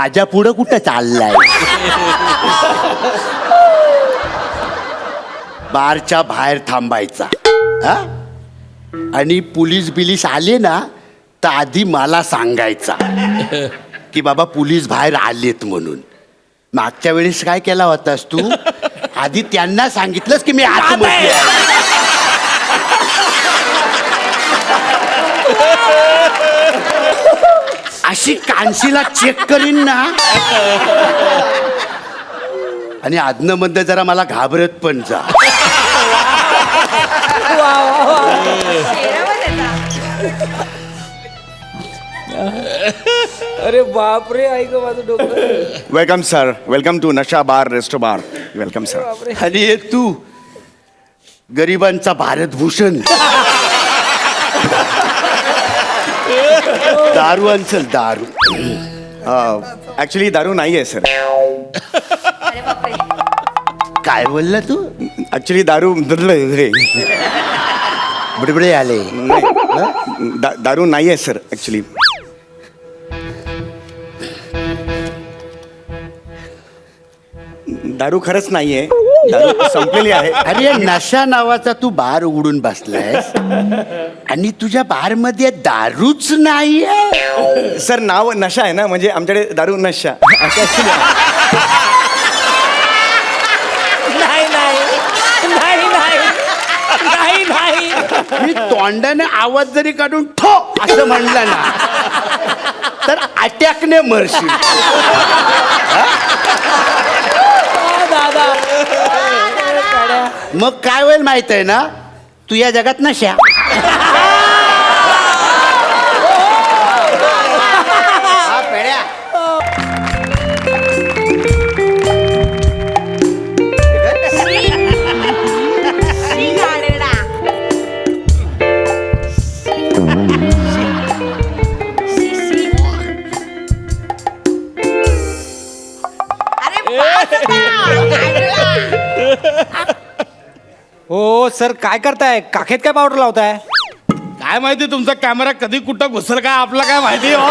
माझ्या पुढं कुठं चाललाय? बारच्या बाहेर थांबायचा हा? आणि पोलीस बिलीस आले ना तर आधी मला सांगायचा की बाबा पोलीस बाहेर आलेत म्हणून. मागच्या वेळेस काय केला होतास तू? आधी त्यांना सांगितलंस की मी आतमध्ये आहे. अशी कानशीला चेक करीन ना आणि आदनं मधनं जरा मला घाबरत पण जा. अरे बापरे, ऐक माझं डोकं. वेलकम सर, वेलकम टू नशा बार रेस्टो बार. Welcome sir. आणि एक तू गरिबांचा भारतभूषण दारू आणचल दारू. ॲक्च्युली दारू नाही आहे सर. काय बोलला तू? ॲक्च्युली दारू बडबडे आले. दारू नाही आहे सर. ॲक्च्युली दारू खरंच नाही आहे. दारू संपलेली आहे. अरे नशा नावाचा तू बार उघडून बसलायस आणि तुझ्या बार मध्ये दारूच नाहीये. सर नाव नशा आहे ना, म्हणजे आमच्याकडे दारू नशा असं ॲक्च्युली नाही नाही नाही नाही नाही नाही. मी तोंडाने आवाज जरी काढून ठो असं म्हणलं ना तर अटॅकने मरशील. दादा मग काय होईल माहित आहे ना, तू या जगात नशा. हो सर, काय करताय? काखेत काय पावडर लावताय? काय माहिती तुमचा कॅमेरा कधी कुठं घुसल काय आपला काय माहिती हो.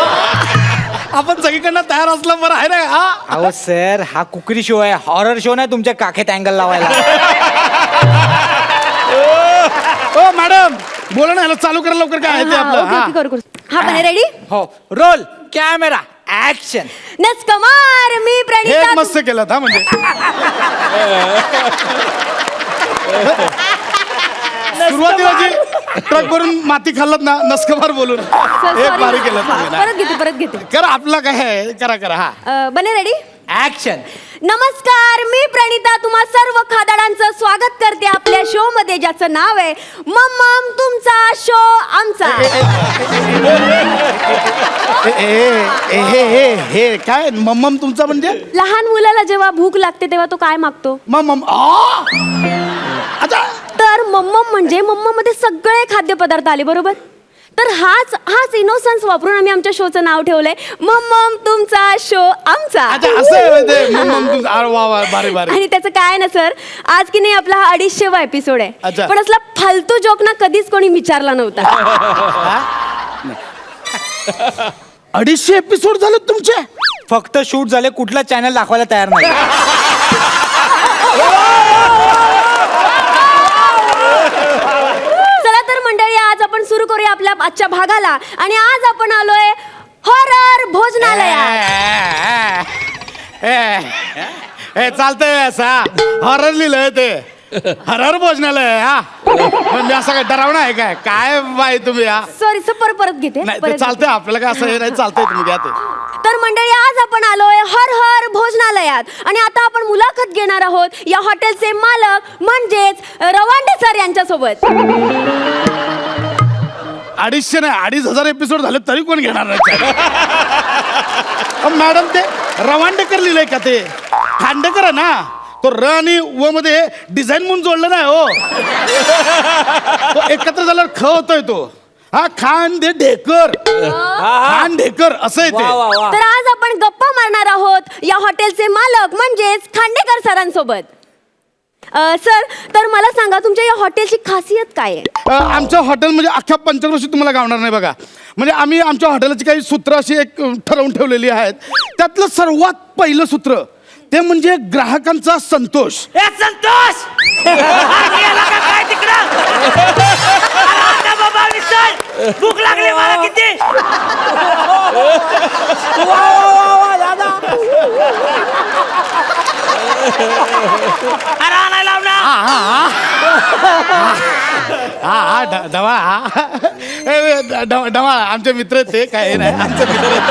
आपण सगळीकडनं तयार असलं बरं आहे ना. हा अहो सर, हा कुकरी शो आहे, हॉरर शो नाही तुमच्या काखेत अँगल लावायला. ओ मॅडम बोला ना, ह्याला चालू करा लवकर. काय आहे ते आपलं. हा. हा बने रेडी. हो, रोल कॅमेरा ऍक्शन. नमस्कार, मी हे प्रणिता. एक मस्त केलं हा म्हणजे. सुरुवातीला जी ट्रक भरून माती खाल्लात ना नस्कबार बोलून एक भारी केलं तुम्ही ना. परत घेते करा आपला काय आहे, करा करा. हा बने रेडी. ऍक्शन. नमस्कार, मी प्रणिता तुम्हा सर्व खादाडांचं स्वागत करते आपल्या शो मध्ये, ज्याचं नाव आहे मम्मम तुमचा शो आमचा. हे काय मम्मम तुमचा म्हणजे? लहान मुलाला जेव्हा भूक लागते तेव्हा तो काय मागतो? मम्मम. अच्छा तर मम्मम म्हणजे मम्मम मध्ये सगळे खाद्यपदार्थ आले, बरोबर? तर हाच इनोसन्स वापरून आम्ही आमच्या शोचं नाव ठेवलंय मम्मम तुमचा शो आमचा. अच्छा असं आहे ते मम्मम तुमचा. अरे वा वा, भारी भारी. आणि त्याचं काय ना सर, आज की नाही आपला हा 250वा एपिसोड आहे, अच्छा. पण असला फालतू जोक ना कधीच कोणी विचारला नव्हता. 250 एपिसोड झाले तुमचे? फक्त शूट झाले, कुठला चॅनल दाखवायला तयार नाही. चला तर मंडळी, आज आपण सुरू करूया आपल्या आजच्या भागाला. आणि आज आपण आलोय हॉरर भोजनालयात. हे चालतंय असा हॉरर लिहिलंय ते. हॉरर भोजनालय. हा म्हणजे असं काय डरावणं आहे काय? काय बाई तुम्ही. हा सॉरी सर, परत घेते. नाही ते चालतंय आपल्याला काय असं हे नाही. चालतंय तुम्ही द्या ते. तर मंडळी, आज आपण आलोय हर भोजनालयात. आणि आता आपण मुलाखत घेणार आहोत या हॉटेलचे मालक म्हणजेच रवांडे सर यांच्यासोबत. 250 नाही 2500 एपिसोड झाले तरी कोण घेणार नाही. मॅडम ते रवांडेकर लिहिलंय का? ते खांडेकर आहे ना. तो र आणि व मध्ये डिझाईन म्हणून जोडलं नाही हो. तो एकत्र झाल्यावर ख होतोय तो. हा खांडेकर. खांडेकर असं आहे वा ते. वा वा. तर आज आपण गप्पा मारणार आहोत या हॉटेलचे मालक म्हणजेच खांडेकर सरांसोबत. सर, तर मला सांगा तुमच्या या हॉटेलची खासियत काय आहे? आमचं हॉटेल म्हणजे अख्ख्या पंचक्रोशीत तुम्हाला गावणार नाही बघा. म्हणजे आम्ही आमच्या हॉटेलची काही सूत्र अशी एक ठरवून ठेवलेली आहेत त्यातलं सर्वात पहिलं सूत्र ते म्हणजे ग्राहकांचा संतोष. ए संतोष अरे याला का काय तिकडं अरे आता बाबा विसर भूक लागली मला किती वा वा वा दादा अरे आणायला लाव ना ढमाळ आमचे मित्र आहेत ते काय नाही आमचे मित्र आहेत.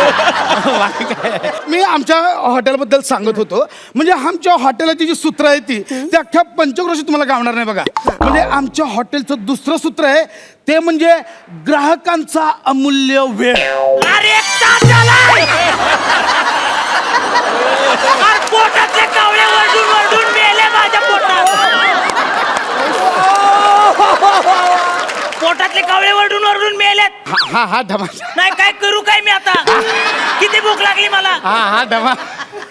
बाकी काय मी आमच्या हॉटेलबद्दल सांगत होतो. म्हणजे आमच्या हॉटेलाची जी सूत्र आहे ती अख्ख्या पंचक्रोशीत तुम्हाला गावणार नाही बघा. म्हणजे आमच्या हॉटेलचं दुसरं सूत्र आहे ते म्हणजे ग्राहकांचा अमूल्य वेळ. अरे एक तास झालाय अरे पोटातले कावळे वरडून वरडून मेले माझ्या पोटातले कावळे वरडून वरडून मेलेत. हा ढमा नाही काय करू काय मी आता किती भूक लागली मला. हा ढमा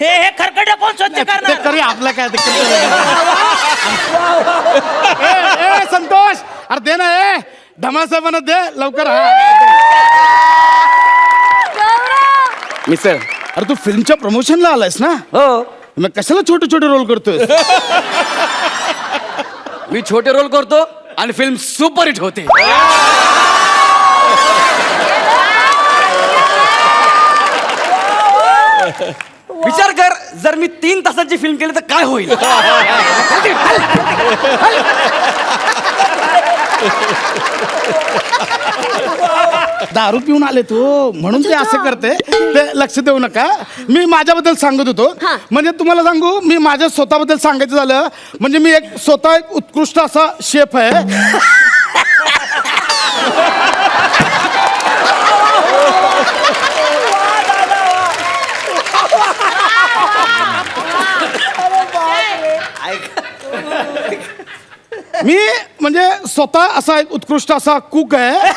हे खरकट कोण स्वच्छ ते करणार. करी आपलं काय ते ए संतोष अरे दे ना ए ढमा साहेबांना दे लवकर. मिसळ. अरे तू फिल्मच्या प्रमोशनला आलायस ना. हो, मग कशाला छोटे छोटे रोल करतोय. मी छोटे रोल करतो आणि फिल्म सुपरहिट होते. विचार कर, जर मी 3 तासाची फिल्म केली तर काय होईल. दारू पिऊन आले तू म्हणून ते असं करते ते लक्ष देऊ नका. मी माझ्याबद्दल सांगत होतो. हा. म्हणजे तुम्हाला सांगू मी माझ्या स्वतःबद्दल सांगायचं झालं म्हणजे मी स्वतः एक उत्कृष्ट असा शेफ आहे. मी म्हणजे स्वतः असा एक उत्कृष्ट असा कुक आहे.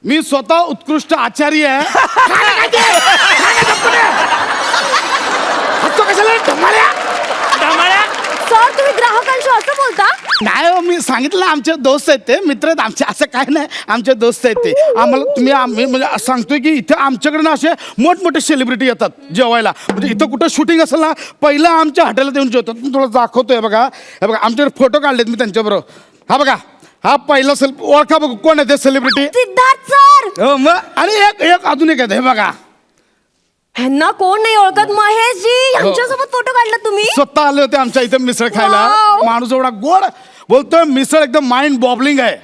मी स्वतः उत्कृष्ट आचार्य आहे. हसतो कशाला ढमाळ्या? सर तुम्ही ग्राहकांशी असं बोलता. नाही हो, मी सांगितलं आमचे दोस्त आहेत ते मित्र आहेत आमचे. असं काय नाही आमचे दोस्त आहेत ते. आम्हाला आम्ही म्हणजे सांगतोय की इथं आमच्याकडे ना असे मोठमोठे सेलिब्रिटी येतात जेवायला. म्हणजे इथं कुठं शूटिंग असेल ना पहिलं आमच्या हॉटेलात येऊन जेवतात. मी तुला दाखवतोय बघा. हे बघा आमच्याकडे फोटो काढलेत मी त्यांच्याबरोबर. हा बघा हा पहिला ओळखा बघू कोण आहे ते सेलिब्रिटी. सिद्धार्थ सर. हो मग आणि एक अजून एक आहे हे बघा. ह्यांना कोण नाही ओळखत. महेशजी यांच्यासोबत फोटो काढला तुम्ही. स्वतः आले होते आमच्या इथे मिसळ खायला. वाव. माणूस एवढा गोड बोलतोय मिसळ एकदम माइंड बॉबलिंग आहे.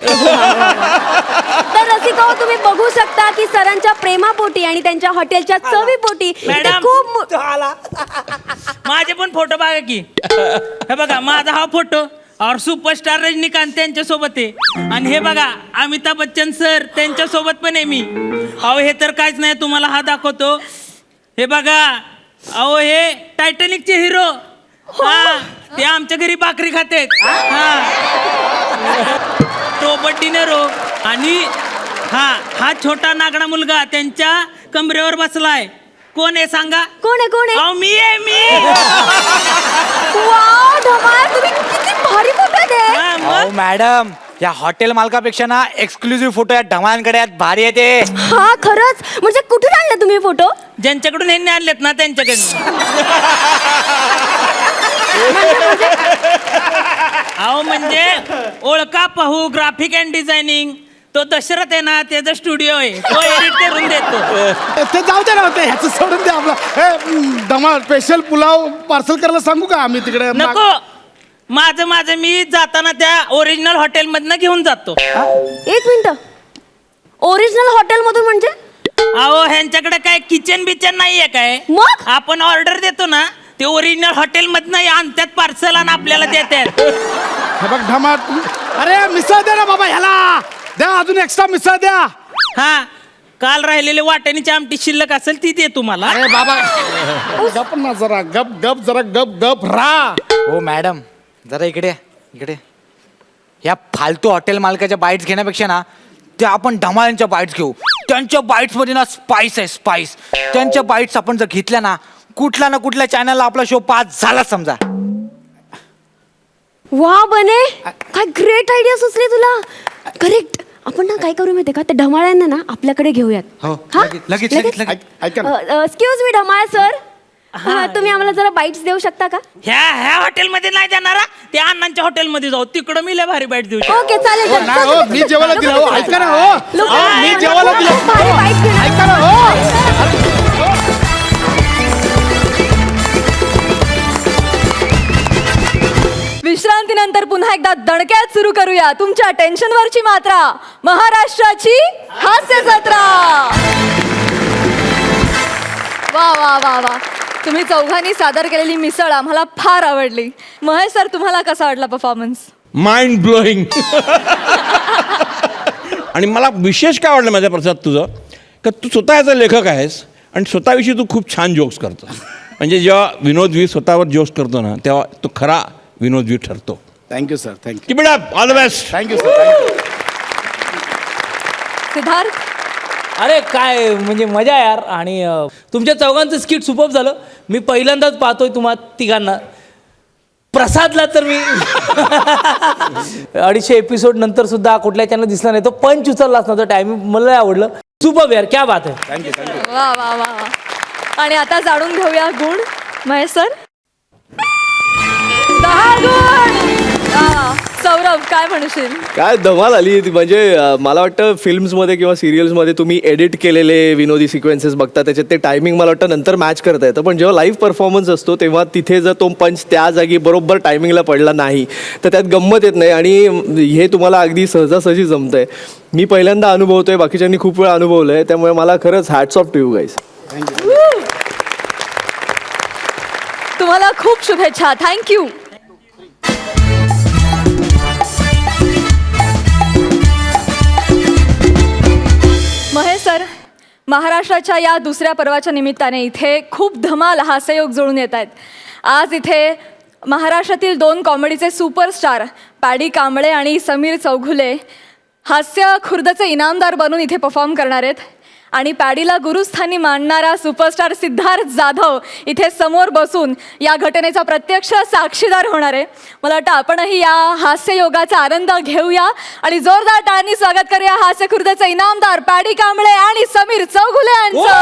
तर रसिका तुम्ही बघू शकता की सरांच्या प्रेमापोटी आणि त्यांच्या हॉटेलच्या चवीपोटी इथे मॅडम. खूप माझे पण फोटो बघा की. हे बघा माझा हा फोटो और सुपरस्टार रजनीकांत त्यांच्या सोबत आहे. आणि हे बघा अमिताभ बच्चन सर त्यांच्या सोबत पण आहे मी. अहो हे तर काहीच नाही तुम्हाला हा दाखवतो. हे बघा अहो हे टायटॅनिकचे हिरो. हा ते आमच्या घरी भाकरी खातेत. Robert De Niro. आणि हा छोटा नागडा मुलगा त्यांच्या कमरेवर बसलाय. कोण आहे सांगा. कोण आहे अहो मी आहे मी. वाव धमाल तुम्ही किती भारी फोटो दे. हा, मग? मॅडम या हॉटेल मालकापेक्षा एक्सक्लुझिव्ह फोटो या ढमाळांकडे आहेत. भारी आहे ते. हा खरंच म्हणजे कुठून आणले तुम्ही फोटो. ज्यांच्याकडून ह्यांनी आणलेत ना त्यांच्याकडे. अहो म्हणजे ओळखा पाहू ग्राफिक अँड डिझायनिंग तो दशरथ आहे ना त्याचा स्टुडिओ आहे. तो एडिट करून देतो. ते जाऊ दे ना ते ह्याचं सोडून दे आपलं. धमाल स्पेशल पुलाव पार्सल करायला सांगू का आम्ही तिकडे. नको माझं मी जाताना त्या ओरिजिनल हॉटेल मधनं घेऊन जातो. एक मिनिट ओरिजिनल हॉटेल मधून म्हणजे. अहो ह्यांच्याकडे काय किचन बिचन नाहीये काय. मग आपण ऑर्डर देतो ना ते ओरिजिनल हॉटेल मधनं आणतात पार्सल आणि आपल्याला देतात. हे बघ धमाल अरे मिसळ दे ना बाबा ह्याला. द्या अजून एक्स्ट्रा मिसळ द्या. हा काल राहिलेले वाटणीची आमटी शिल्लक असेल ती दे तुम्हाला. अरे बाबा गप ना जरा गप जरा गप राहा. हो मॅडम जरा इकडे या फालतू हॉटेल मालकाच्या बाईट्स घेण्यापेक्षा ना ते आपण ढमाळ्यांच्या बाईट्स घेऊ. त्यांच्या बाईट्स मध्ये ना स्पाइस आहे स्पाइस. त्यांच्या बाईट्स आपण जर घेतल्या ना कुठल्या ना कुठल्या चॅनलला आपला शो पास झाला समजा. वा बने काय ग्रेट आयडिया सुचली तुला. करेक्ट. आपण ना काय करू माहितीये का, त्या ढमाळ्यांना ना आपल्याकडे घेऊयात. हो, हा? लगेच. ऐका ना. एक्सक्यूज मी ढमाळ सर, तुम्ही आम्हाला जरा बाईट्स देऊ शकता का? ह्या हॉटेलमध्ये नाही देणारा, त्या अण्णांच्या हॉटेलमध्ये जाऊ, तिकडं मी लय भारी बाईट देऊ शकतो. ओके चालेल. हो, नाही हो, मी जेवायला दिलं हो. ऐका ना हो. मी जेवायला दिलं. भारी bites देणार. ऐका ना हो. विश्रांतीनंतर पुन्हा एकदा दणक्यात सुरू करूया तुमच्या टेन्शनवरची मात्रा, महाराष्ट्राची हास्य जत्रा. वा वा वा वा, तुम्ही चौघांनी सादर केलेली मिसळ आम्हाला फार आवडली. महेश सर, तुम्हाला कसा वाटला परफॉर्मन्स? Mind blowing. आणि मला विशेष काय वाटलं माझ्या प्रसाद तुझं, का तू स्वतः याचा लेखक आहेस आणि स्वतःविषयी तू खूप छान जोक्स करतो. म्हणजे जेव्हा विनोदवी स्वतःवर जोक्स करतो ना, तेव्हा तो खरा विनोदवी ठरतो. Thank you sir. Thank you. Keep it up. All the best. Thank you sir. Thank you. Siddharth, अरे काय म्हणजे मजा यार. आणि तुमच्या चौघांचं स्किट सुपर झालं. मी पहिल्यांदाच पाहतोय तुम्हा तिघांना. प्रसादला तर मी 250 एपिसोड नंतर सुद्धा कुठल्या चॅनल दिसला नाही. तो पंच उचललाच नव्हता. टायमिंग मला आवडलं. सुपर यार, क्या बात आहे. वा वा वा वा. आणि आता जाणून घेऊया गुण. महेश सर, 10 गुण. वा. सौरभ, काय म्हणशील? काय धमाल आली. म्हणजे मला वाटतं फिल्म्समध्ये किंवा सिरियल्समध्ये तुम्ही एडिट केलेले विनोदी सिक्वेन्सेस बघता, त्याच्यात ते टायमिंग मला वाटतं नंतर मॅच करता येतं. पण जेव्हा लाईव्ह परफॉर्मन्स असतो तेव्हा तिथे जर तो पंच त्या जागी बरोबर टायमिंगला पडला नाही तर त्यात गंमत येत नाही. आणि हे तुम्हाला अगदी सहजासहजी जमतंय. मी पहिल्यांदा अनुभवतोय, बाकीच्यांनी खूप वेळा अनुभवलं आहे. त्यामुळे मला खरंच hats off to you guys. तुम्हाला खूप शुभेच्छा. थँक्यू. महेश सर, महाराष्ट्राच्या या दुसऱ्या पर्वाच्या निमित्ताने इथे खूप धमाल हास्ययोग जुळून येत आहेत. आज इथे महाराष्ट्रातील 2 कॉमेडीचे सुपरस्टार पॅडी कांबळे आणि समीर चौघुले हास्य खुर्दचे इनामदार बनून इथे परफॉर्म करणार आहेत. आणि पॅडीला गुरुस्थानी मानणारा सुपरस्टार सिद्धार्थ जाधव इथे समोर बसून या घटनेचा प्रत्यक्ष साक्षीदार होणार आहे. मला वाटतं आपणही या हास्ययोगाचा आनंद घेऊया आणि जोरदार टाळ्यांनी स्वागत करूया हास्य खुर्दचे इनामदार पॅडी कांबळे आणि समीर चौघुले यांचं.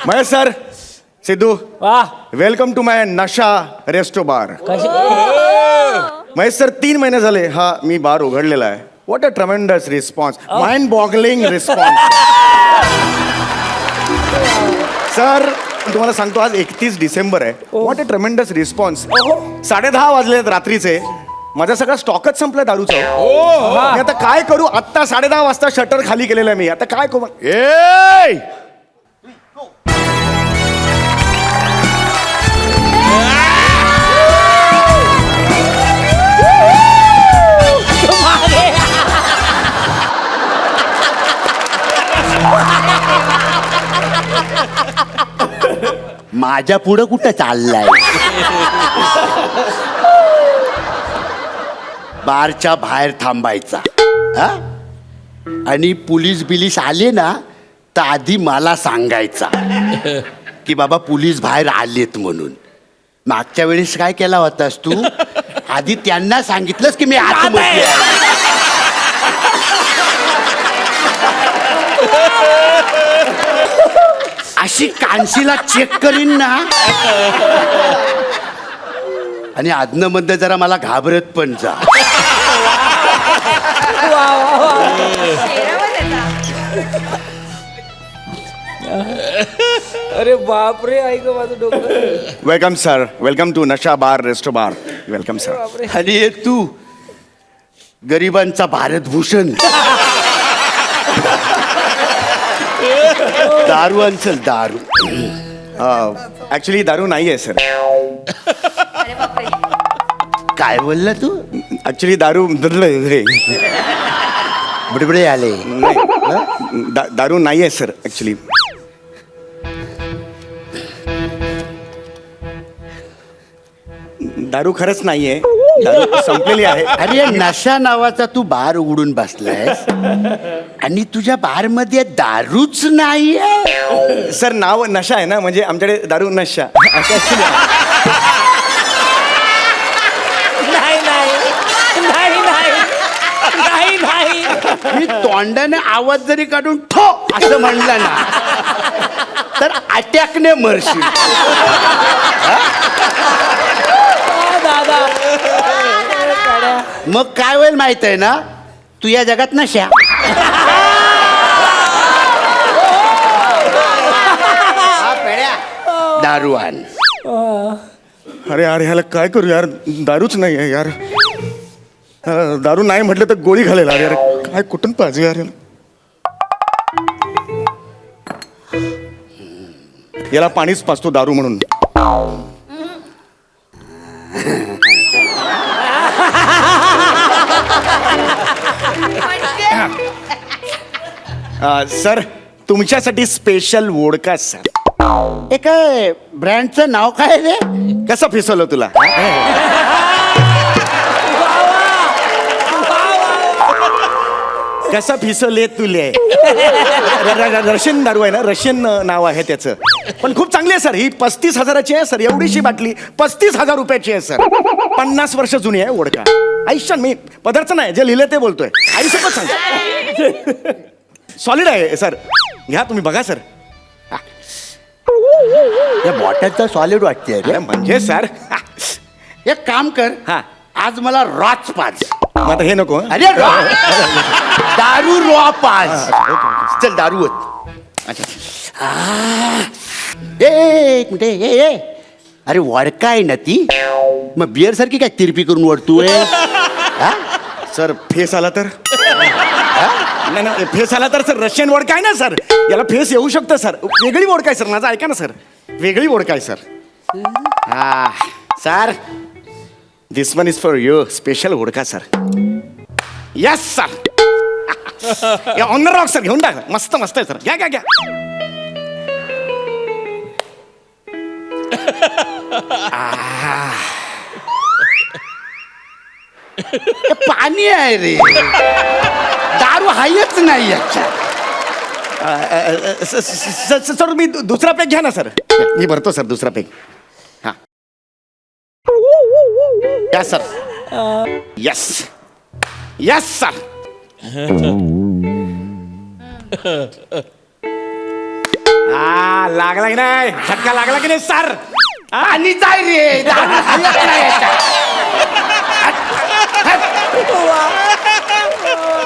महेश सर, सिद्धू, वा. वेलकम टू माय नशा रेस्टो बार. कशी महेश सर, 3 महिने झाले हा मी बार उघडलेला आहे. What a tremendous response, mind boggling response. Sir, तुम्हाला सांगतो आज 31 डिसेंबर आहे. What a tremendous response. 10:30 वाजले रात्रीचे. माझा सगळा स्टॉकच संपला दारूचा. मी आता काय करू. आत्ता 10:30 वाजता शटर खाली केलेलं आहे मी. आता काय करू. माझ्या पुढं कुठं चाललाय. बारच्या बाहेर थांबायचा. हा? आणि पोलीस बिलीस आले ना तर आधी मला सांगायचा की बाबा पोलीस बाहेर आलेत म्हणून. मागच्या वेळेस काय केला होतास तू, आधी त्यांना सांगितलंस की मी आतमध्ये आहे. अशी कानशीला चेक करीन ना. आणि आदनं मधनं जरा मला घाबरत पण जा. अरे बापरे, ऐक माझं डोकं. Welcome sir. वेलकम टू नशा बार रेस्टो बार. Welcome sir. आणि एक तू गरिबांचा भारतभूषण. दारू आणचल दारू. ऍक्च्युली दारू नाही आहे सर. काय बोलला तू. ऍक्च्युली दारू बडबडे आले. दारू नाही आहे सर ऍक्च्युली. दारू खरंच नाहीये, दारू संपलेली आहे. अरे नशा नावाचा तू बार उघडून बसलायस आणि तुझ्या बार मध्ये दारूच नाहीये. सर नाव नशा आहे ना, म्हणजे आमच्याकडे दारू नशा असं actually आहे. नाही नाही नाही नाही नाही नाही. मी तोंडाने आवाज जरी काढून ठो असं म्हणलं ना तर अटॅकने मरशील. दादा मग काय होईल माहित आहे ना, तू या जगात नशा. दारू आण. अरे यार ह्याला काय करू यार, दारूच नाही आहे यार. दारू नाही म्हटलं तर गोळी घालेल. अरे यार काय कुठून पाहिजे यार याला. याला पाणीच पाजतो दारू म्हणून. सर तुमच्यासाठी स्पेशल वोडका सर. हे काय ब्रँडचं नाव काय रे? कसं फिसवलं तुला? कसं फिसवले तुले? रशियन दारू आहे ना, रशियन नाव आहे त्याचं, पण खूप चांगली आहे सर. ही 35,000ची आहे सर. एवढीशी बाटली 35,000 रुपयाची आहे सर. 50 वर्ष जुनी आहे वोडका. आयुष्यात मी पदार्थ नाही, जे लिहिलं ते बोलतोय. आयुष्यात सांग. सॉलिड आहे सर, घ्या तुम्ही बघा सर. या बॉटलचा सॉलिड वाटते अरे म्हणजे सर, एक काम कर, हा. आज मला रॉच पाच. मग आता हे नको हं? अरे दारू रॉ पाच. चल दारू होत. अच्छा एक मिनिट. ए अरे वडका आहे ना ती, मग बिअर सारखी काय तिरपी करून वडतोय? सर फेस आला तर? नाही नाही, फेस आला तर सर रशियन वोडका आहे ना सर, याला फेस येऊ शकतं सर. वेगळी वोडका आहे सर, माझं ऐका ना सर, वेगळी वोडका आहे सर. हा sir, this one is for you, special vodka sir. Yes sir. On the rock sir, घेऊन टाक. मस्त मस्त आहे सर, घ्या घ्या घ्या. हे पाणी आहे रे, दारू हायच नाही याच्यात. सर मी दुसरा पेक घ्या ना सर. मी भरतो सर दुसरा पेक. हा yes sir. Yes yes sir. लागला की नाही, झटका लागला की नाही सर? पाणीच आहे रे, दारू हायच नाही याच्यात.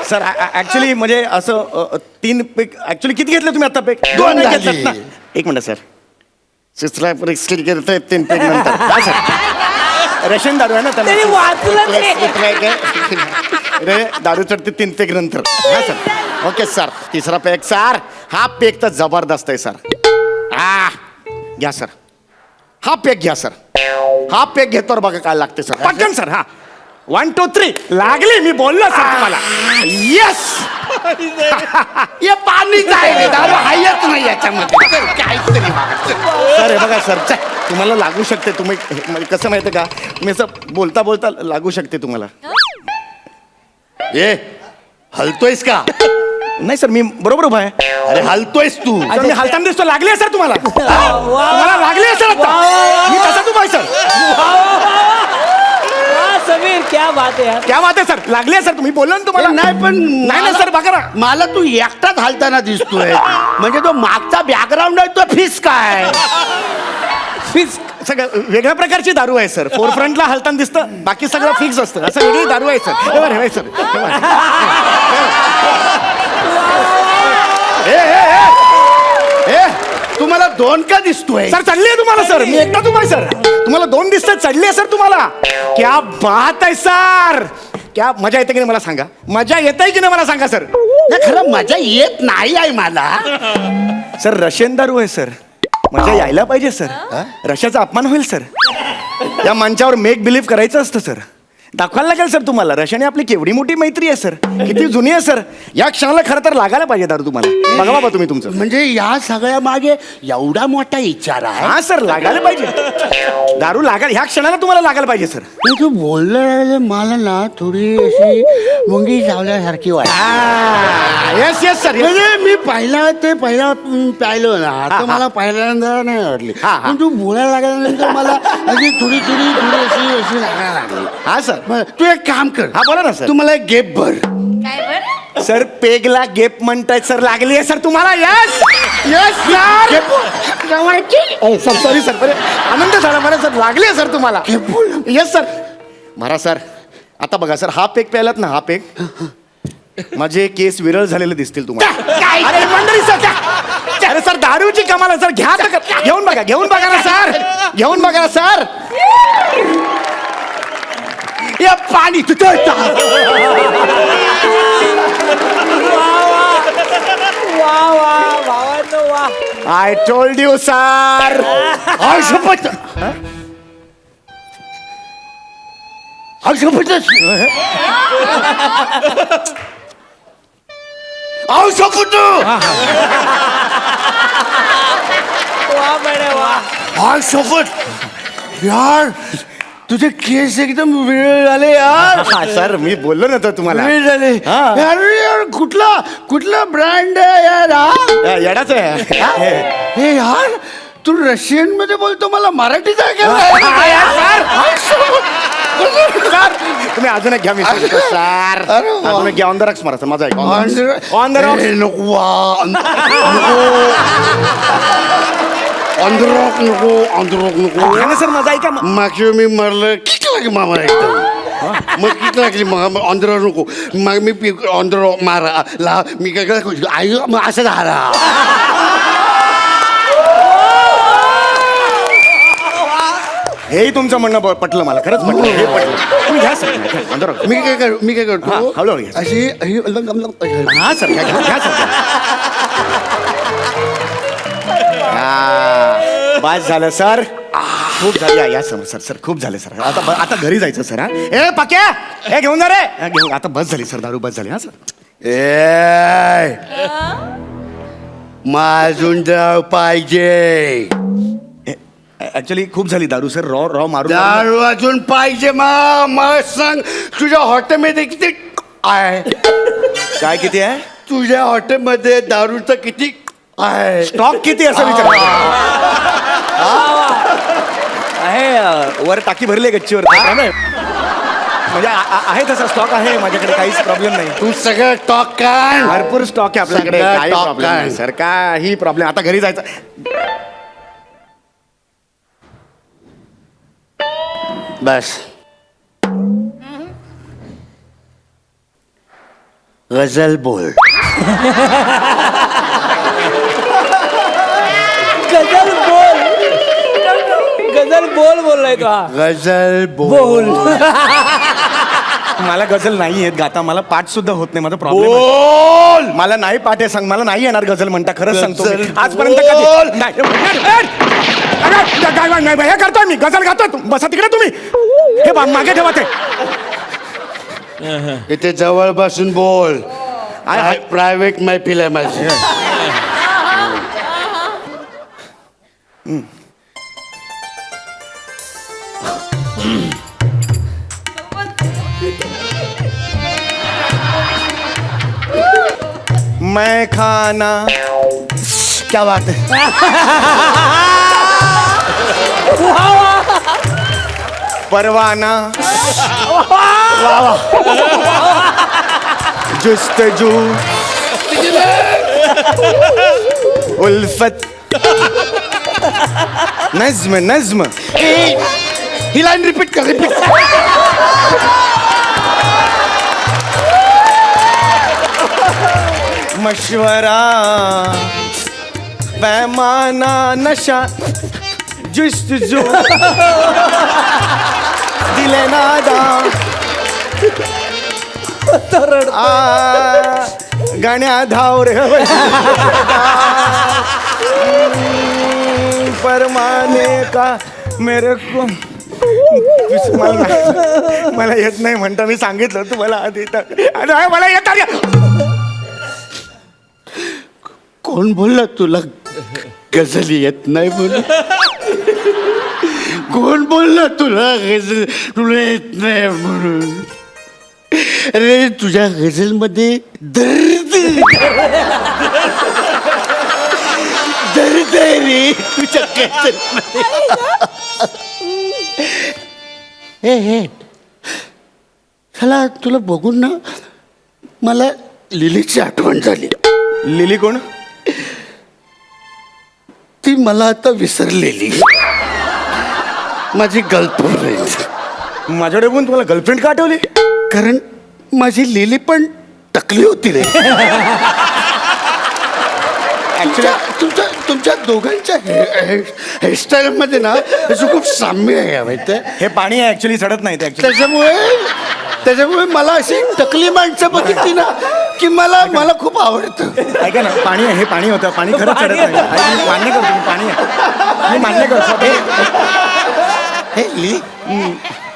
सर ऍक्च्युली म्हणजे असं 3 पेक ऍक्च्युली किती घेतले तुम्ही आता पेक? 2 पेक झाली. घेतलेत ना. एक मिनिट सर, 3 पेक नंतर. हा सर, रेशन दारू आहे ना त्यांनी वाचलं ते. रे दारू चढते 3 पेक नंतर. हा सर, ओके सर. तिसरा पेक सर. हा पेक तर जबरदस्त आहे सर. घ्या सर, हा पेक घ्या सर. हा पेक घेतो बघा काय लागते सर. पटकन सर. हा 1 2 3 लागली. मी बोललो सर तुम्हाला. येस. हे पाणीच आहे रे, दारू हायच नाही याच्यामध्ये. काहीतरी सर हे बघा सर, तुम्हाला लागू शकते. तुम्ही म्हणजे कसं माहिती का, तुम्ही असं बोलता बोलता लागू शकते तुम्हाला. ए हलतोयस का? नाही सर, मी बरोबर उभा आहे. अरे हलतोयस तू. सर, मी हालताना दिसतो. लागली आहे सर तुम्हाला? तुम्हाला लागली आहे सर आता? मी तसाच उभा आहे सर. समीर क्या बात आहे यार. क्या बात आहे सर, लागली आहे सर. तुम्ही बोलला ना तुम्हाला. नाही पण नाही ना सर, बघा ना. मला तू एकटाच हालताना दिसतोय. म्हणजे तो मागचा बॅकग्राऊंड आहे तो फिस काय? फिक्स सगळं वेगळ्या प्रकारची दारू आहे सर. फोरफ्रंटला हालताना दिसतं, बाकी सगळं फिक्स असतं. असं वेगळी दारू आहे सर. हे बरं, हे सर. तुम्हाला 2 का दिसतोय? सर चढली आहे तुम्हाला सर. मी एकटा तुम्हाला सर. तुम्हाला 2 दिसतात, चढली आहे सर तुम्हाला. क्या बात आहे सर. क्या मजा येते की नाही मला सांगा. मजा येत आहे की नाही मला सांगा सर. नाही, खरं मजा येत नाही आहे मला. सर रशियन दारू आहे सर, मजा यायला पाहिजे सर. रशियाचा अपमान होईल सर. या मंचावर मेक बिलीव्ह करायचं असतं सर. दाखवायला लागेल सर तुम्हाला. रशियाने आपली केवढी मोठी मैत्री आहे सर, किती जुनी आहे सर. या क्षणाला खरं तर लागायला पाहिजे दारू तुम्हाला. बघा बाबा तुम्ही तुमचं. म्हणजे या सगळ्या मागे एवढा मोठा विचार आहे. हा सर, लागायला पाहिजे दारू. लागायला ह्या क्षणाला तुम्हाला लागायला पाहिजे सर. पण तू बोललं मला ना थोडी अशी मुंगी चावल्यासारखी वाटत. Yes yes sir. म्हणजे मी पहिला प्यायलो ना, आता मला पहिल्यांदा नाही आवडली. हा, हा. पण तू बोलायला लागल्यानंतर मला अशी थोडी अशी लागायला लागली. हा सर. मग तू एक काम कर. हा, बोला ना सर. तू मला एक गेप भर. सर पेगला गेप म्हणतायत सर. लागली आहे सर तुम्हाला. Yes yes sir. Sorry sir, आनंद झाला मला सर. लागली आहे सर तुम्हाला. Yes sir. महाराज सर, आता बघा सर, हा पेग प्यायलात ना, हा पेग माझे केस विरळ झालेले दिसतील तुम्हाला. अरे मंडळी सर, अरे सर दारूची कमाल आहे सर. घ्या तर, घेऊन बघा ना सर. घेऊन बघा ना सर. या पाणी आय टोल्ड यू सर. शपथ यार, तुझे केस एकदम वेळ झाले यार. हा सर, मी बोललो ना तर तुम्हाला. वेळ झाले. हा. यार कुठला ब्रँड आहे यार हा? येडाच आहे. हे यार, तू रशियन मध्ये बोलतो, मला मराठीत ऐकायला सर तुम्ही अजून एक घ्या. मी सांगतो सर. अरे वा. अजून एक घ्या. ऑन द रॉक्स मारा माझा. ऑन द रॉक नको. सर माझा ऐका. मागच्या मी मरलं किक लागली मामा एकदम. मग किक लागली ऑन द रॉक नको. मग मी ऑन द रॉक मारा ला. मी काय आई मग असं झाला. हेही तुमचं म्हणणं पटलं मला. खरंच पटलं. हे पटलं. तुम्ही घ्या सर. On the rock. मी काय करतो हळूहळू घ्या. अशी हा सर, घ्या सर. बस झालं सर. खूप झाली. या सर सर खूप झाले सर. आता घरी जायचं सर. हा ए पक्या, हे घेऊन जा रे. घेऊन. आता बस झाली सर, दारू बस झाली. हा सर. ए माझून दारू पाहिजे. ऍक्च्युली खूप झाली दारू सर. रॉ मारून. दारू अजून पाहिजे. मला सांग, तुझ्या हॉटेलमध्ये किती आहे? काय किती आहे? तुझ्या हॉटेलमध्ये दारूचं किती आहे? स्टॉक किती असं विचार. आहे वर टाकी भरली आहे गच्चीवर. म्हणजे आहे तसा स्टॉक आहे माझ्याकडे. काहीच प्रॉब्लेम नाही. तू सगळं टॉक काढ. भरपूर स्टॉक आहे आपल्याकडे. सगळं काही stock प्रॉब्लेम नाही आहे. सर. काही प्रॉब्लेम. आता घरी जायचं. बस गजल बोल. गजल बोल बोललाय तो. हा गजल बोल. मला गझल नाही येत गाता. मला पाठ सुद्धा होत नाही. माझा प्रॉब्लेम. बोल. मला नाही पाठ आहे. सांग मला नाही येणार गझल म्हणता. खरंच सांगतो मी. गझल आजपर्यंत बोल. कधी नाही. हे करतोय मी. गझल गातोय. बसा तिकडे तुम्ही. हे मागे ठेवा ते. इथे जवळ बसून बोल. प्रायव्हेट मैफिल आहे माझी. मैं खाना. क्या बात है. परवाना. जुस्तजू. उल्फत. नज्म. ही लाईन रिपीट कर. मशवरा. पैमाना. नशा. जुस्तजू. दिले नादा. गाण्या धाव रे. परमाने का मेरे को मला येत नाही म्हणता मी सांगितलं तुम्हाला आधी नाही मला येत कोण बोलला तुला गझल येत नाही म्हणून? कोण बोलला तुला गझल तुला येत नाही म्हणून? अरे तुझ्या गझलमध्ये दर्द दर्द आहे रे तुझ्या गझलमध्ये. हे चला तुला बघून ना मला लिलीची आठवण झाली. लिली कोण? ती मला आता विसरलेली माझी गर्लफ्रेंड. माझ्याकडे पण तुम्हाला गर्लफ्रेंड का आठवली? कारण माझी लिली पण टकली होती रे. तुमच्या तुमच्या दोघांच्या हेअरस्टाईल मध्ये ना त्याचं खूप साम्य आहे माहिती आहे. हे पाणी आहे ऍक्च्युली सडत नाही ते actually. त्याच्यामुळे मला अशी टकली माणसं बघितली ना की मला खूप आवडतं. ऐका ना पाणी आहे हे पाणी होतं पाणी खरंच सडत नाही. मी मान्य करतो मी पाणी आहे मी मान्य करतो.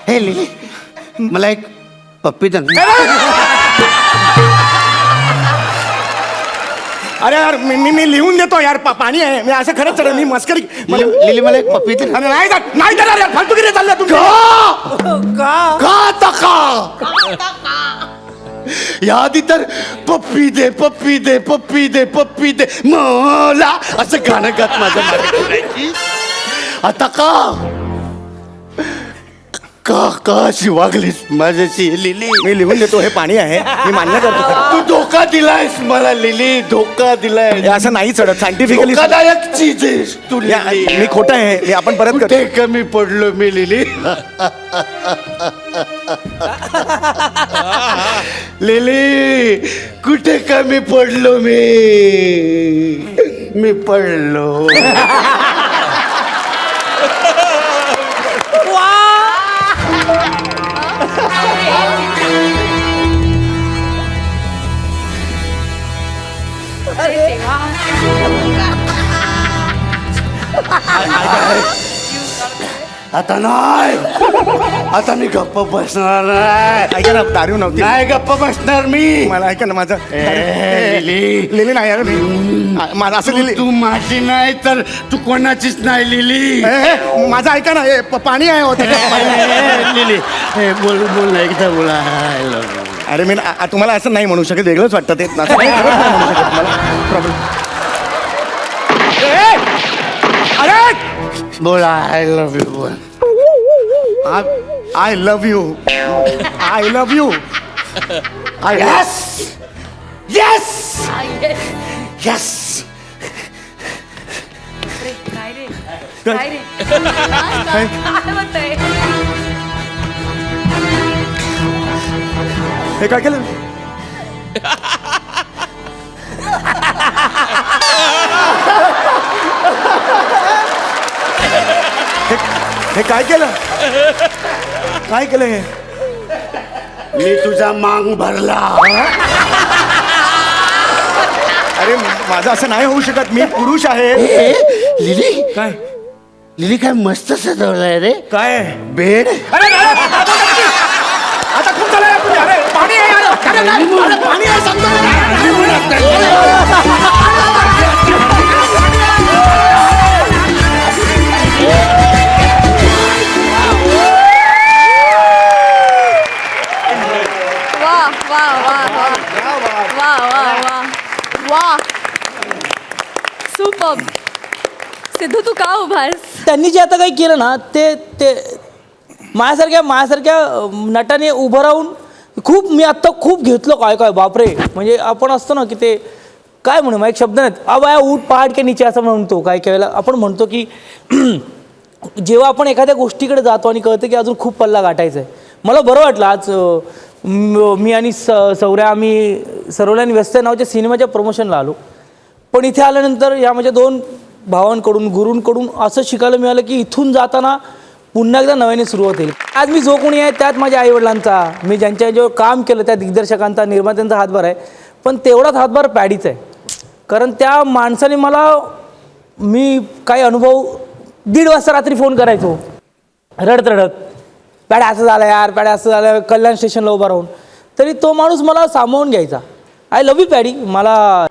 हे लिली मला एक पप्पी दे. अरे यार मी लिहून देतो यार पाणी आहे मी असं खरंच चढ मी मस्करी. लिली मला एक पप्पी दे. नाही देणार यार फालतूगिरी चालल्या तुम्ही. यादी तर पप्पी दे पप्पी दे पप्पी दे पप्पी दे मला असं गाणं गात माझ्या मागे. आता का अशी वागलीस माझ्याशी लिली? मी लिहून देतो हे पाणी आहे मी मान्य करतो खरं. तू धोका दिलायस मला लिली धोका दिलाय. हे असं नाही चढत सायंटिफिकली धोकादायक चीज आहेस तू लिली. मी खोटं आहे मी आपण परत करतो. कुठे कमी पडलो मी लिली? लिली कुठे कमी पडलो मी पडलो. आता नाही आता मी गप्प बसणार नाही. ऐका ना दारू नव्हती नाही गप्प बसणार मी. मला ऐका ना माझं लिली लिली नाही यार मी माझं असं लिली तू माझी नाही तर तू कोणाचीच नाही लिली. माझं ऐका ना हे पाणी आहे होतं लिली बोल ना एकदा बोला. अरे मी तुम्हाला असं नाही म्हणू शकत वेगळंच वाटतं ते असं नाही म्हणू शकत मला प्रॉब्लेम. अरे बोला आय लव्ह यू बोल. I love you I love you. Yes yes yes. हे काय केलं? हे काय केलं? काय केलं हे? मी तुझा मांग भरला. अरे माझं असं नाही होऊ शकत मी पुरुष आहे. लिली काय लिली काय मस्त सजवलंय रे. काय बेड. आता खूप झालं यार तुम्ही. अरे पाणी आहे यार. अरे पाणी आहे सांगतो. वा वा वा वा वा वा वा वा सुपर. सिद्धू तू का उभास? त्यांनी जे आता काही केलं ना ते ते माझ्यासारख्या नटाने उभं राहून मी आत्ता खूप घेतलो काय बापरे. म्हणजे आपण असतो ना की ते काय म्हणू मग एक शब्द नाहीत. अब आया ऊट पहाड के नीचे असं म्हणतो काय वेळेला आपण म्हणतो की जेव्हा आपण एखाद्या गोष्टीकडे जातो आणि कळतं की अजून खूप पल्ला गाठायचा आहे. मला बरं वाटलं आज मी आणि सौर्या आम्ही सर्वल्यान व्यस्त नावाच्या सिनेमाच्या प्रमोशनला आलो. पण इथे आल्यानंतर या माझ्या दोन भावांकडून गुरूंकडून असं शिकायला मिळालं की इथून जाताना पुन्हा एकदा नव्याने सुरुवात होईल. आज मी जो कोणी आहे त्यात माझ्या आईवडिलांचा मी ज्यांच्यावर काम केलं त्या दिग्दर्शकांचा निर्मात्यांचा हातभार आहे. पण तेवढाच हातभार पॅडीचा आहे. कारण त्या माणसाने मला मी काही अनुभव 1:30 वाजता रात्री फोन करायचो रडत रडत पॅड्या असं झालं यार, पॅड्या असं झालं, कल्याण स्टेशनला उभा राहून, तरी तो माणूस मला सामावून घ्यायचा. I love you paddy. मला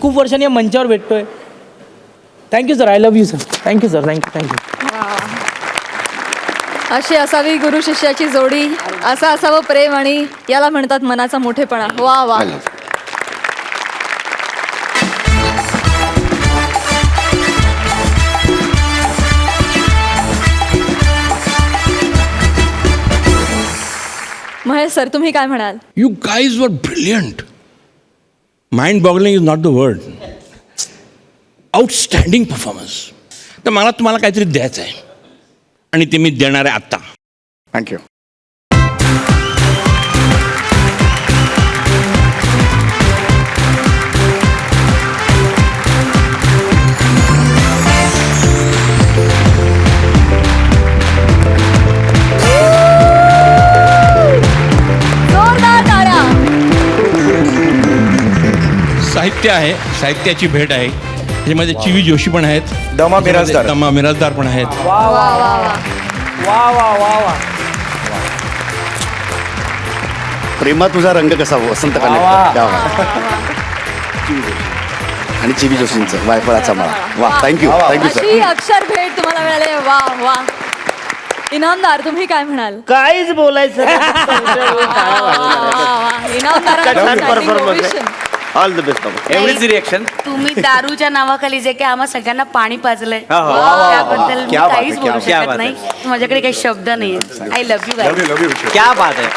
खूप वर्षांनी या मंचावर भेटतोय. Thank you sir. I love you sir. Thank you sir. Thank you. अशी असावी गुरु शिष्याची जोडी, असं असावं प्रेम, आणि याला म्हणतात मनाचा मोठेपणा. वा वा. महेश सर, तुम्ही काय म्हणाल? यू गाईज वर brilliant. Mind boggling is not the word. Outstanding performance. तर मला तुम्हाला काहीतरी द्यायचं आहे आणि ते मी देणार आहे आत्ता. थँक्यू. जोरदार टाळ्या. साहित्य आहे, साहित्याची भेट आहे. त्याच्यामध्ये चिवी जोशी पण आहेत, दमा मिराजदार. दमा मिराजदार पण आहेत. वा वा वा वा. वा वा वा वा. प्रेमा तुझा रंग कसा वसंत वा. आणि चिवी जोशींचं वायफळाचा माळा. वा, थँक्यू थँक्यू सर. अशी अक्षर भेट तुम्हाला मिळाली. वा वा. इनामदार, तुम्ही काय म्हणाल? काहीच बोलायचं ऑल द बेस्ट बाबा. एवढीच रिएक्शन. तुम्ही दारूच्या नावाखाली जे काही आम्हा सगळ्यांना पाणी पाजलंय वा. त्याबद्दल मी क्या बात काहीच आहे, बोलू क्या शकत बात नाही. माझ्याकडे काही शब्द नाही. I love you. क्या बात आहे.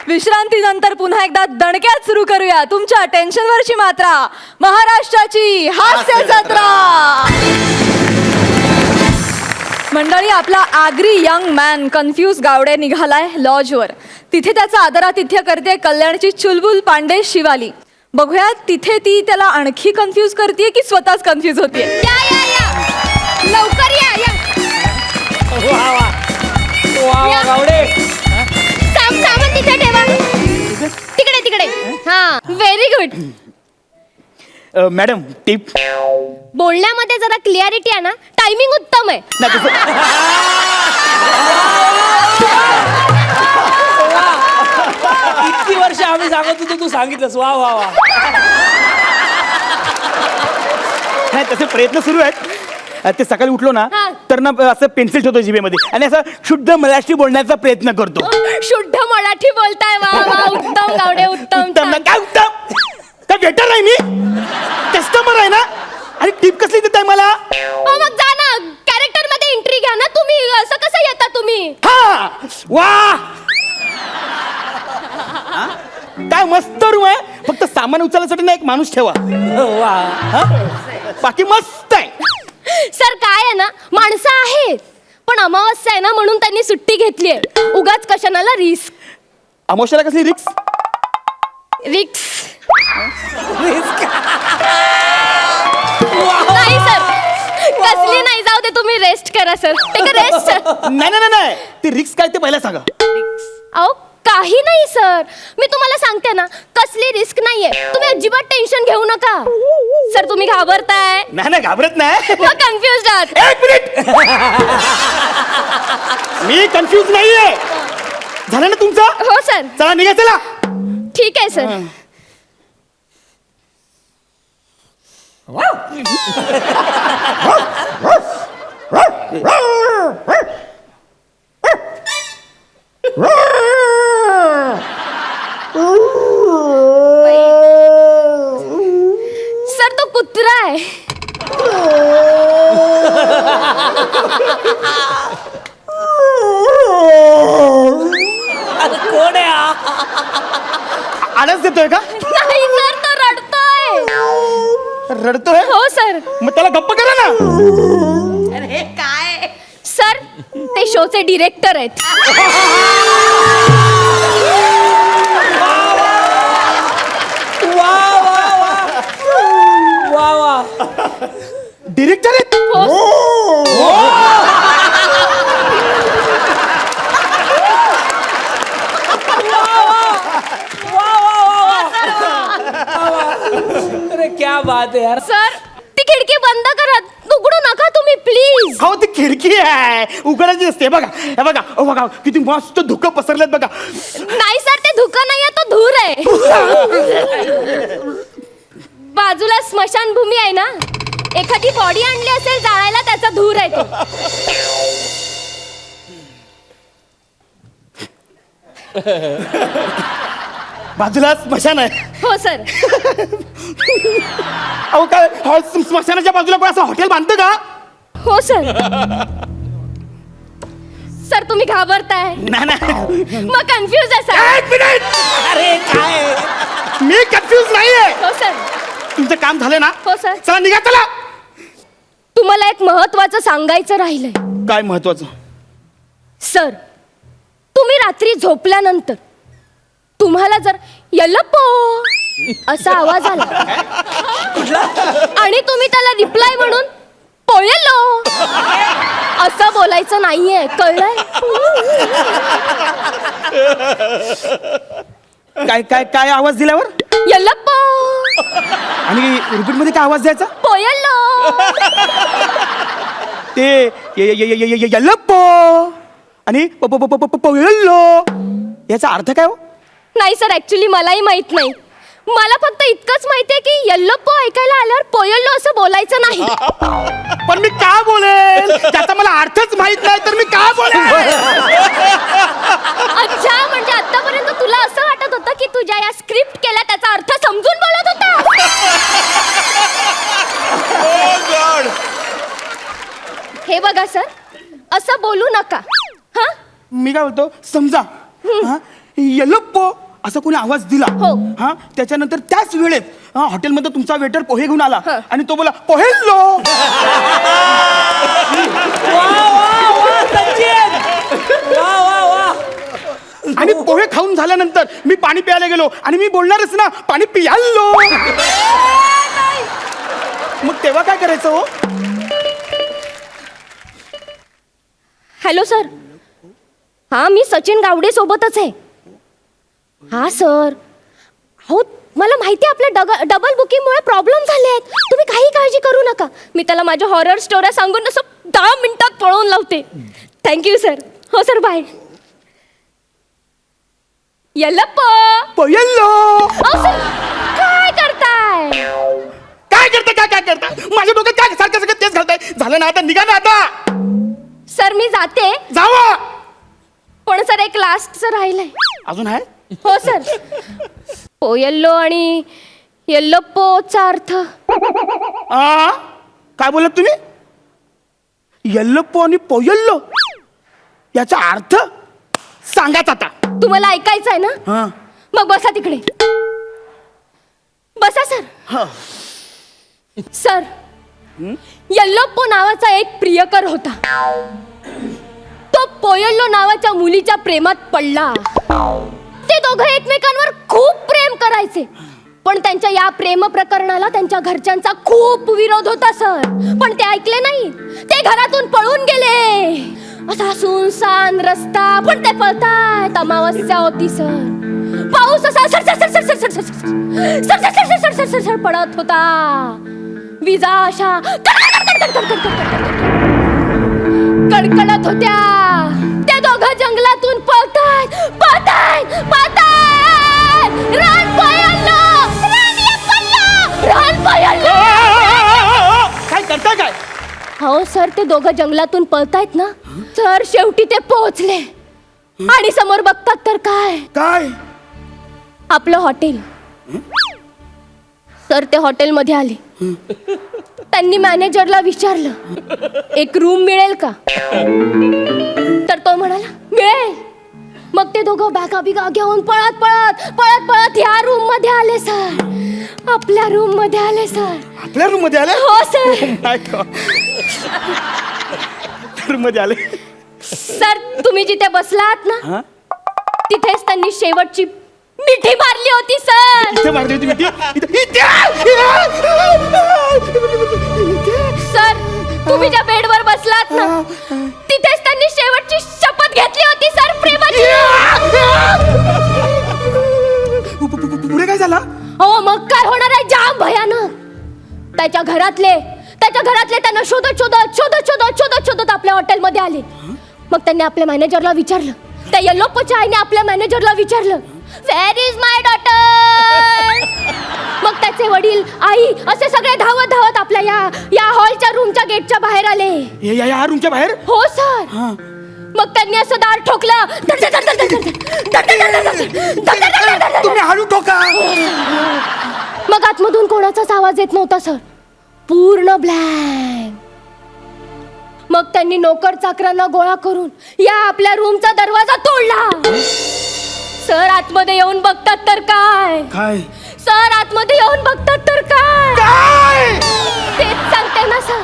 विश्रांतीनंतर पुन्हा एकदा दणक्यात सुरू करूया तुमच्या टेन्शनवरची मात्रा, महाराष्ट्राची हास्य जत्रा. मंडळी, आपला Agri young man confuse Gawade निघालाय लॉजवर. तिथे त्याचा आदरातिथ्य करते कल्याणची चुलबुल पांडे शिवाली. बघूया तिथे ती त्याला आणखी कन्फ्यूज करते की स्वतःच कन्फ्यूज होतीये. लवकर या. गावडे. सामान तिथे ठेवा. तिकडे. हा, व्हेरी गुड. Madam tip. बोलण्यामध्ये जरा क्लिअरिटी आहे ना. टायमिंग उत्तम आहे. इतकी वर्ष आम्ही सांगत होतो, तू सांगितलंस. वा वा वा. नाही, तसे प्रयत्न सुरू आहेत. ते सकाळी उठलो ना हा. तर ना असं पेन्सिल ठेवतो जिभेमध्ये आणि असं शुद्ध मराठी बोलण्याचा प्रयत्न करतो. शुद्ध मराठी बोलताय. वा वा. उत्तम गावडे. उत्तम. उत्तम ना. काय उत्तम? काय वेटर आहे मी? कस्टमर आहे ना. आणि टिप कसली देताय मला? मग जा ना, कॅरेक्टर मध्ये एंट्री घ्या ना तुम्ही. असं कसं येता तुम्ही? हा. वा. काय मस्त रूम आहे. फक्त सामान उचलण्यासाठी ना एक माणूस ठेवा. वा. हा? बाकी मस्त आहे. सर, काय आहे ना, माणसं आहेत पण अमावस्या आहे ना म्हणून त्यांनी सुट्टी घेतली आहे. उगाच कशाला रिस्क. अमावस्याला कसली रिक्स? नाही सर, कसली नाही. जाऊ दे, तुम्ही रेस्ट करा sir. Take a rest sir. नाही ती रिक्स काय ते पहिला सांगा. अहो, काही नाही सर. मी तुम्हाला सांगते ना, कसली रिस्क नाहीये. तुम्ही अजिबात टेन्शन घेऊ नका. सर, तुम्ही घाबरताय. नाही घाबरत नाही. मग कन्फ्युज आहात. एक मिनिट. मी कन्फ्युज नाहीये. झालं ना तुमचं? हो सर. चला निघा. चला. ठीक आहे सर. सर, तो कुत्रा आहे. कोण आहे? आळस देतोय का? नाही सर, तो रडतोय. रडतोय? हो सर. मग त्याला गप्प करा ना. अरे काय सर, ते शोचे डिरेक्टर आहेत. डिरेक्टर आहेत अरे क्या बात है यार. सर ती खिडकी बंद करा, उघडू नका तुम्ही प्लीज. हो ती खिडकी आहे उघडायची असते बघा हे बघा ओ बघा किती मस्त धुकं पसरलेत बघा. नाही सर ते धुकं नाहीये, तो धूर आहे. बाजूला स्मशानभूमी आहे ना, एखादी बॉडी आणली असेल जाळायला, त्याचा धूर आहे तो. बाजूला स्मशान आहे. हो सर. अहो काय स्मशानाच्या बाजूला कोण असं हॉटेल बांधतं का? हो सर. सर तुम्ही घाबरताय, नाही नाही मग कन्फ्युज आहे सर. एक मिनिट. अरे काय मी कन्फ्युज नाहीये. हो सर. तुमचं काम झालं ना? हो सर. चला निघा चला. तुम्हाला एक महत्वाचं सांगायचं राहिलंय. काय महत्वाचं? सर तुम्ही रात्री झोपल्यानंतर तुम्हाला जर यल्लप्पो असा आवाज आला आणि तुम्ही त्याला रिप्लाय म्हणून पोयलो असं बोलायचं नाहीये, कळलंय? काय काय काय आवाज दिल्यावर? यल्लप्पो. आणि रिपीट मध्ये काय आवाज द्यायचा? पोयलो. ते यल्लप्पो आणि पोयल्लो याचा अर्थ काय हो? नाही सर, ऍक्च्युली मलाही माहित नाही. मला फक्त इतकंच माहितीये की यल्लप्पो ऐकायला आल्यावर पोयल्लो असं बोलायचं नाही. पण मी का बोलेल? त्याचा मला अर्थच माहित नाही तर मी का बोलेल? अच्छा, म्हणजे आतापर्यंत तुला असं वाटत होतं की तुझ्या या स्क्रिप्ट केल्या त्याचा अर्थ समजून बोलत होता. हे बघा सर, असं बोलू नका. हा, मी काय बोलतो समजा यल्लप्पो असा कोणी आवाज दिला हो. हा, त्याच्यानंतर त्याच वेळेत हॉटेलमध्ये तुमचा वेटर पोहे घेऊन आला हा. आणि तो बोला पोहेल्लो. आणि पोहे खाऊन झाल्यानंतर मी पाणी प्यायला गेलो आणि मी बोलणारच ना पाणी पियाल्लो. मग तेव्हा काय करायचं हो? Hello sir. हा, मी सचिन गावडे सोबतच आहे. हा सर, हो मला माहिती आहे आपल्या डबल बुकिंगमुळे प्रॉब्लेम झाले आहेत. तुम्ही काही काळजी करू नका. मी त्याला माझ्या हॉरर स्टोऱ्या सांगून असं 10 मिनिटात पळवून लावते. Thank you sir. हो सर, बाय. यल्लप्पो. पोयल्लो. अहो सर, काय करताय? काय करता माझ्या डोक्यात काय सारखं सगळं तेच घालताय. झालं ना आता, निघा ना आता. सर मी जाते. जावा. पण सर एक लास्टचं राहिलंय. अजून आहे? हो सर. पोयल्लो आणि यल्लप्पोचा अर्थ. काय बोलत तुम्ही? यल्लप्पो आणि पोयल्लो याचा अर्थ सांगाच आता. तुम्हाला ऐकायचं आहे ना? मग बसा तिकडे. बसा सर. सर, यल्लप्पो नावाचा एक प्रियकर होता. तो पोयल्लो नावाच्या मुलीच्या प्रेमात पडला. ते दोघं एकमेकांवर खूप प्रेम करायचे, पण त्यांच्या या प्रेम प्रकरणाला त्यांच्या घरच्यांचा खूप विरोध होता सर. पण ते ऐकले नाही. ते घरातून पळून गेले. असा सुनसान रस्ता, पण ते पळतायत. अमावस्या होती सर. पाऊस असा सर पडत होता. विजा अशा कडकडत होत्या. ते दोघं जंगलातून पळतायत. रान पोयल्लो. काय करताय काय? हो सर, ते दोघं जंगलातून पळतायत ना, तर शेवटी ते पोहोचले आणि समोर बघतात तर काय काय? आपलं हॉटेल. सर ते हॉटेलमध्ये आले. त्यांनी मॅनेजरला विचारलं एक रूम मिळेल का? तर तो म्हणाला मिळेल. मग ते दोघं बॅगा बिगा घेऊन पळत ह्या रूम मध्ये आले सर. आपल्या रूम मध्ये आले सर. आपल्या रूम मध्ये आले? हो सर. रूम मध्ये आले. सर तुम्ही जिथे बसलात ना, तिथेच त्यांनी शेवटची मिठी मारली होती सर. इथे मारली होती मिठी? इथे सर तुम्ही ज्या बेडवर बसलात ना तिथेच त्यांनी शेवटची शपथ घेतली होती सर प्रेमाची. पुढे काय झालं? हो मग काय होणार आहे, जाम भयानक. त्याच्या घरातले त्यांना शोधत शोधत शोधत शोधत शोधत शोधत आपल्या हॉटेलमध्ये आले. मग त्यांनी आपल्या मॅनेजरला विचारलं, त्या येल्लोप्पाच्या आईने आपल्या मॅनेजरला विचारलं, वेअर इज माय डॉटर. मग त्याचे वडील आई असे सगळे धावत धावत आपल्या या हॉलच्या रूमच्या गेटच्या बाहेर आले. या रूमच्या बाहेर? हो सर. मग त्यांनी असं दार ठोकलं. तुम्ही हळू ठोका. मग आतमधून कोणाचाच आवाज येत नव्हता सर, पूर्ण ब्लँक. मग त्यांनी नोकर चाकरांना गोळा करून या आपल्या रूमचा दरवाजा तोडला. सर आतमध्ये येऊन बघतात तर काय, सर आतमध्ये येऊन बघतात तर काय, तेच सांगते ना सर.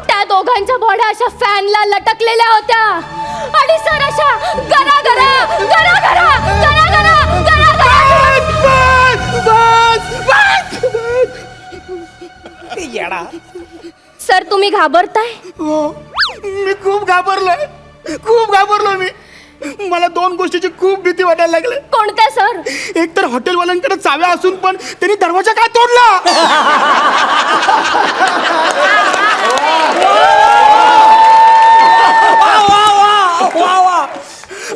त्या दोघांच्या बॉड्या अशा फॅनला लटकलेल्या होत्या आणि सर अशा गरा गरा गरा गरा गरा गरा गरा गरा. सर तुम्ही घाबरताय? मी खूप घाबरलो मी. मला 2 गोष्टीची खूप भीती वाटायला लागली. कोणत्या सर? एक तर हॉटेलवाल्यांकडे चाव्या असून पण त्यांनी दरवाजा काय तोडला.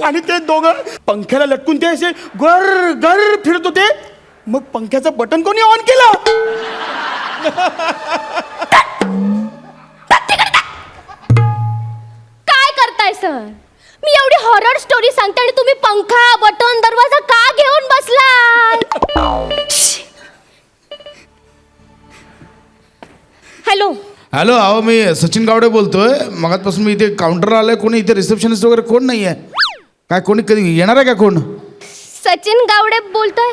आणि ते दोघं पंख्याला लटकून ते असे गर गर फिरत होते. मग पंख्याचं बटन कोणी ऑन केलं. काय करताय सर? मी एवढी हॉरर स्टोरी सांगते आणि तुम्ही पंखा बटन दरवाजा का घेऊन बसलाय? हॅलो हॅलो, अहो मी सचिन गावडे बोलतोय. मगाचपासून मी इथे काउंटरला आलोय. कोणी इथे रिसेप्शनिस्ट वगैरे कोण नाही आहे काय? कोणी कधी येणार आहे का कोण? सचिन गावडे बोलतोय.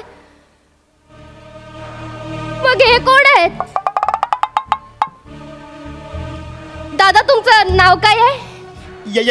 मग हे कोण आहेत? दादा तुमचं नाव काय आहे? या